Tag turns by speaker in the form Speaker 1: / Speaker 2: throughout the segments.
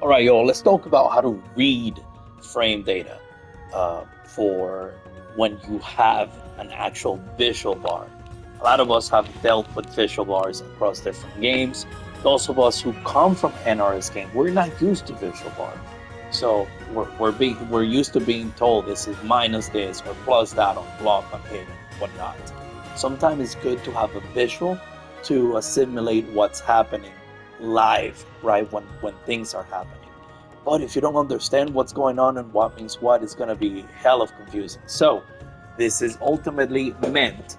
Speaker 1: All right, y'all, let's talk about how to read frame data for when you have an actual visual bar. A lot of us have dealt with visual bars across different games. Those of us who come from NRS game, we're not used to visual bar. So we're used to being told this is minus this or plus that on block, on hit, and whatnot. Sometimes it's good to have a visual to assimilate what's happening live, right? When things are happening. But if you don't understand what's going on and what means what, it's gonna be hell of confusing. So this is ultimately meant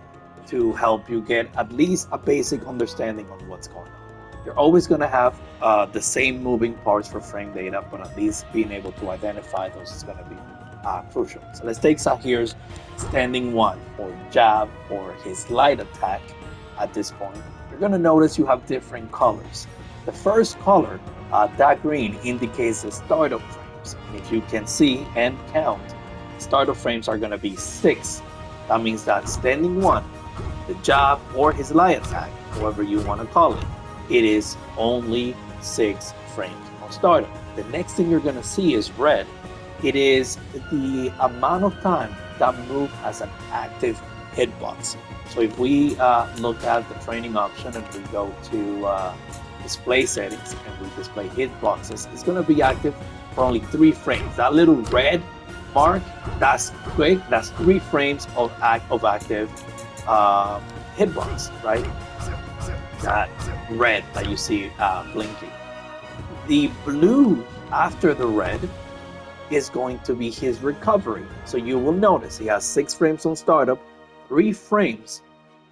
Speaker 1: to help you get at least a basic understanding on what's going on. You're always gonna have the same moving parts for frame data, but at least being able to identify those is gonna be crucial. So let's take Zahir's standing one or jab or his light attack at this point. You're gonna notice you have different colors. The first color, that green, indicates the startup frames. And if you can see and count, startup frames are gonna be 6. That means that standing one, the jab or his light attack, however you wanna call it, it is only 6 frames on startup. The next thing you're gonna see is red. It is the amount of time that move has an active hitbox. So if we look at the training option and we go to display settings and we display hitboxes, it's going to be active for only 3 frames. That little red mark, that's quick. That's 3 frames of active hitbox, right? That red that you see blinking. The blue after the red is going to be his recovery. So you will notice he has 6 frames on startup, 3 frames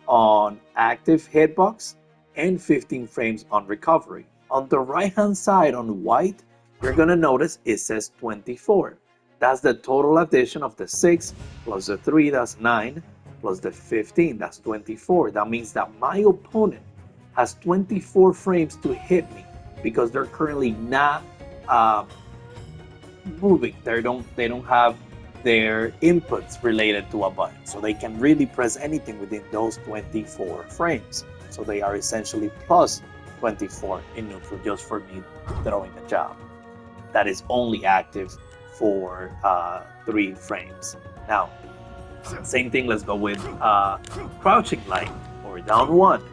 Speaker 1: on active hitbox, and 15 frames on recovery. On the right hand side on white, you're gonna notice it says 24. That's the total addition of the 6 plus the 3, that's 9, plus the 15, that's 24. That means that my opponent has 24 frames to hit me because they're currently not moving. They don't have their inputs related to a button, so they can really press anything within those 24 frames. So they are essentially plus 24 in neutral just for me throwing a jab. That is only active for 3 frames. Now, same thing, let's go with crouching light or down one.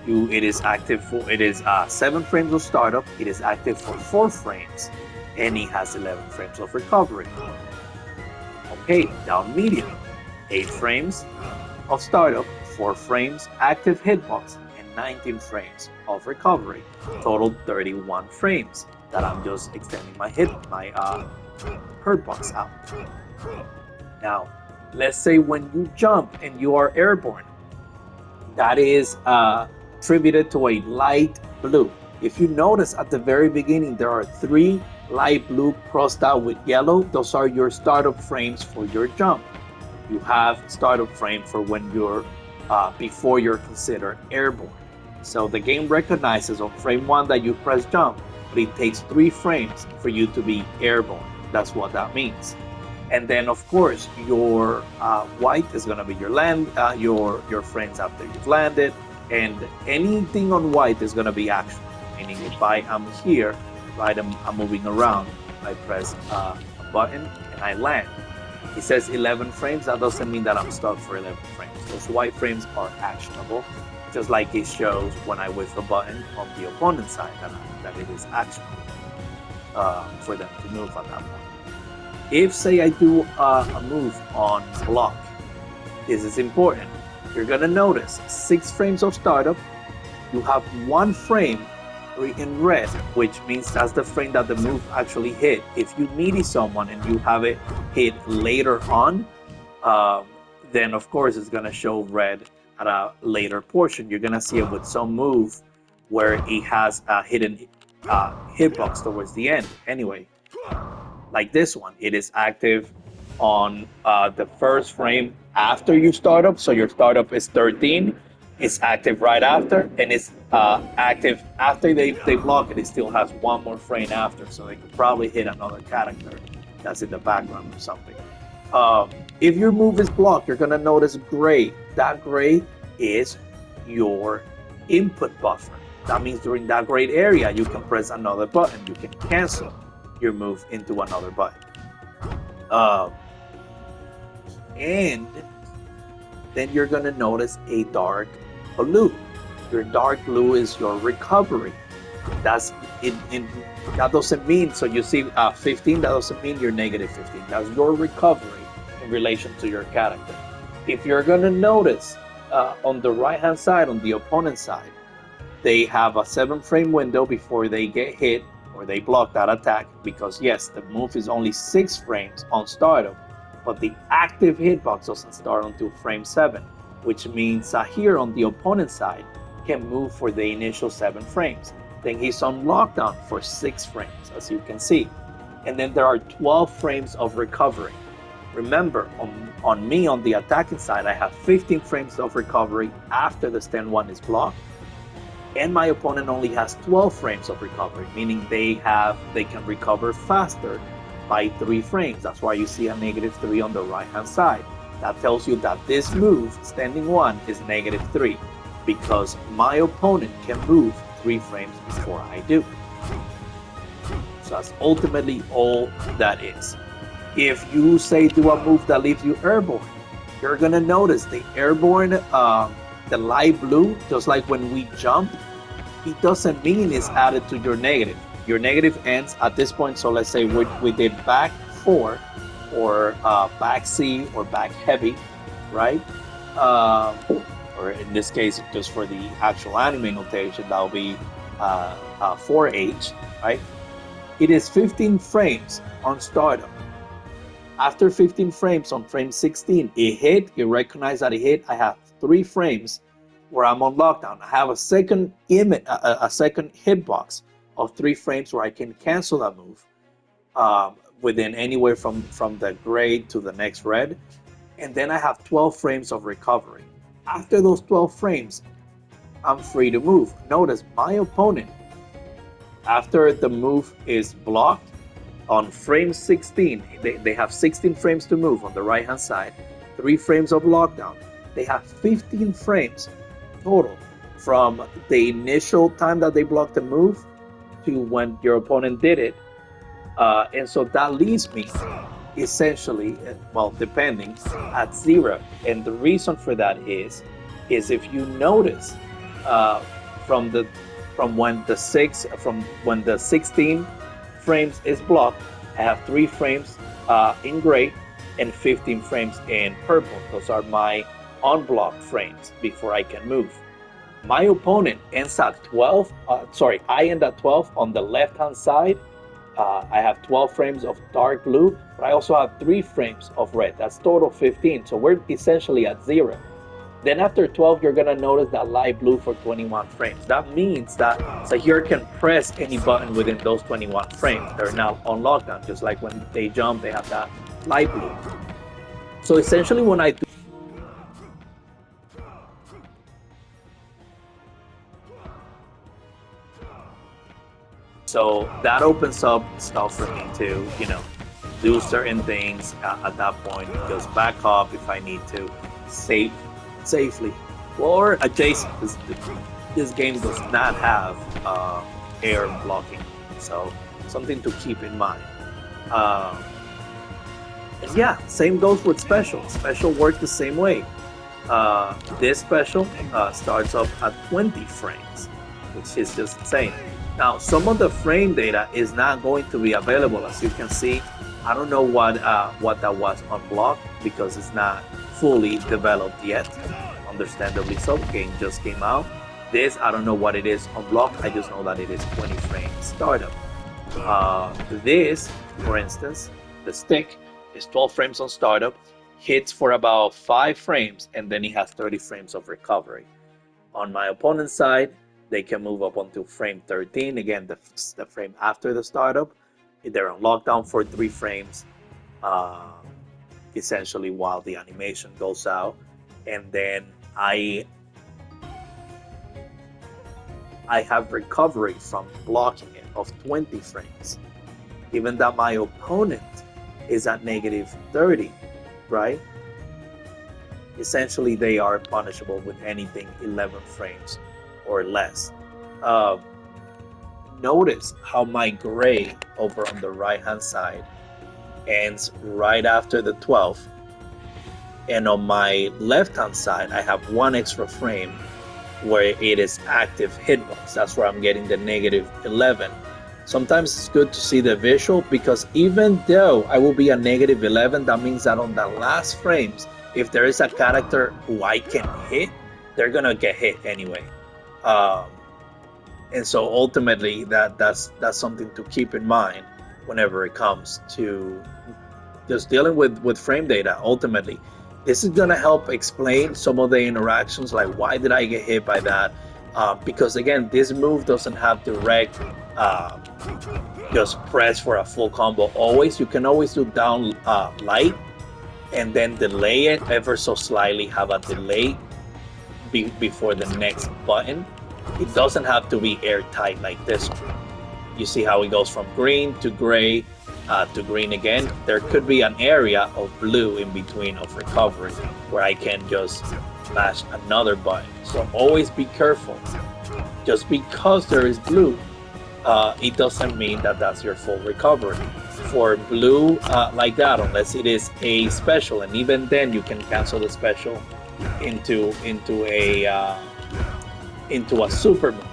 Speaker 1: It is active for 7 frames of startup, it is active for 4 frames, and it has 11 frames of recovery. Okay, down medium, 8 frames of startup, 4 frames active hitbox, and 19 frames of recovery. Total 31 frames that I'm just extending my hurt box out. Now, let's say when you jump and you are airborne, that is attributed to a light blue. If you notice at the very beginning, there are 3 light blue crossed out with yellow. Those are your startup frames for your jump. You have startup frame for when you're before you're considered airborne. So the game recognizes on frame 1 that you press jump, but it takes 3 frames for you to be airborne. That's what that means. And then of course your white is going to be your frames after you've landed, and anything on white is going to be action. Meaning if I am here, right, I'm moving around, I press a button and I land. It says 11 frames. That doesn't mean that I'm stuck for 11 frames. Those white frames are actionable, just like it shows when I whiff a button on the opponent's side that it is actionable for them to move at that point. If, say, I do a move on block, this is important. You're gonna notice 6 frames of startup. You have 1 frame in red, which means that's the frame that the move actually hit. If you melee someone and you have it hit later on, then of course it's gonna show red at a later portion. You're gonna see it with some move where it has a hidden hitbox towards the end. Anyway, like this one, it is active on the first frame after you start up. So your startup is 13. It's active right after, and it's active after they block it. It still has 1 more frame after, so they could probably hit another character that's in the background or something. If your move is blocked, you're gonna notice gray. That gray is your input buffer. That means during that gray area, you can press another button. You can cancel your move into another button. And then you're going to notice a dark blue. Your dark blue is your recovery. That's that doesn't mean, so you see 15, that doesn't mean you're negative 15. That's your recovery in relation to your character. If you're going to notice on the right hand side, on the opponent's side, they have a 7-frame window before they get hit or they block that attack, because yes, the move is only 6 frames on startup, but the active hitbox doesn't start until frame 7, which means here on the opponent's side can move for the initial 7 frames. Then he's on lockdown for 6 frames, as you can see. And then there are 12 frames of recovery. Remember, on me, on the attacking side, I have 15 frames of recovery after the stand 1 is blocked. And my opponent only has 12 frames of recovery, meaning they can recover faster by 3 frames. That's why you see a -3 on the right hand side. That tells you that this move, standing 1, is -3, because my opponent can move 3 frames before I do. So that's ultimately all that is. If you say do a move that leaves you airborne, you're gonna notice the airborne, the light blue, just like when we jump, it doesn't mean it's added to your negative. Your negative ends at this point. So let's say we did back 4 or back C or back heavy, right? Or in this case, just for the actual anime notation, that will be 4H, right? It is 15 frames on startup. After 15 frames on frame 16, it hit, it recognized that it hit. I have 3 frames where I'm on lockdown. I have a second image, a second hitbox of 3 frames where I can cancel that move within anywhere from the gray to the next red. And then I have 12 frames of recovery. After those 12 frames, I'm free to move. Notice my opponent, after the move is blocked, on frame 16, they have 16 frames to move on the right hand side, 3 frames of lockdown. They have 15 frames total from the initial time that they blocked the move to when your opponent did it. And so that leaves me essentially, well, depending, at 0. And the reason for that is if you notice from when the 16 frames is blocked, I have 3 frames in gray and 15 frames in purple. Those are my unblocked frames before I can move. My opponent ends at 12. I end at 12 on the left hand side. I have 12 frames of dark blue, but I also have 3 frames of red. That's total 15. So we're essentially at 0. Then after 12, you're gonna notice that light blue for 21 frames. That means that Zahir can press any button within those 21 frames. They're now on lockdown, just like when they jump, they have that light blue. So essentially when I do So that opens up stuff for me to, do certain things at that point. Just back up if I need to, safely or adjacent. This game does not have air blocking, so something to keep in mind. And yeah, same goes with special. Special works the same way. This special starts up at 20 frames, which is just insane. Now, some of the frame data is not going to be available, as you can see. I don't know what that was on block, because it's not fully developed yet. Understandably so, game just came out. This, I don't know what it is on block. I just know that it is 20 frames startup. This, for instance, the stick is 12 frames on startup, hits for about 5 frames, and then it has 30 frames of recovery. On my opponent's side, they can move up until frame 13. Again, the frame after the startup. They're on lockdown for 3 frames, essentially while the animation goes out. And then I have recovery from blocking it of 20 frames. Given that my opponent is at -30, right? Essentially, they are punishable with anything 11 frames or less. uh, notice how my gray over on the right hand side ends right after the 12, and on my left hand side I have one extra frame where it is active hitbox. That's where I'm getting the negative 11. Sometimes it's good to see the visual, because even though I will be a negative 11, that means that on the last frames, if there is a character who I can hit, they're gonna get hit anyway. Um, and so ultimately, that's something to keep in mind whenever it comes to just dealing with frame data. Ultimately, this is gonna help explain some of the interactions, like why did I get hit by that? Because again, this move doesn't have direct just press for a full combo. Always, you can always do down light and then delay it ever so slightly. Have a delay before the next button. It doesn't have to be airtight like this one. You see how it goes from green to gray to green again. There could be an area of blue in between of recovery where I can just mash another button. So always be careful. Just because there is blue, it doesn't mean that that's your full recovery. For blue like that, unless it is a special, and even then you can cancel the special into a super move.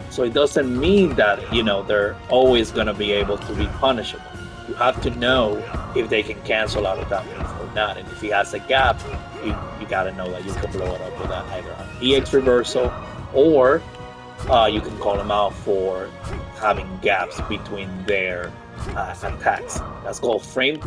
Speaker 1: So it doesn't mean that they're always going to be able to be punishable. You have to know if they can cancel out of that move or not, and if he has a gap, you got to know that you can blow it up with either an EX reversal, or you can call them out for having gaps between their attacks. That's called frame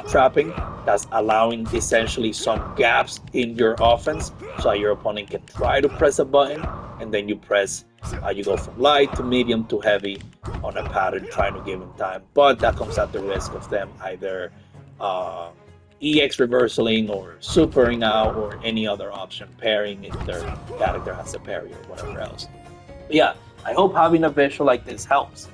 Speaker 1: trapping. That's allowing essentially some gaps in your offense, so your opponent can try to press a button, and then you go from light to medium to heavy on a pattern, trying to give them time. But that comes at the risk of them either EX reversaling or supering out, or any other option, pairing if their character has a parry or whatever else. But yeah, I hope having a visual like this helps.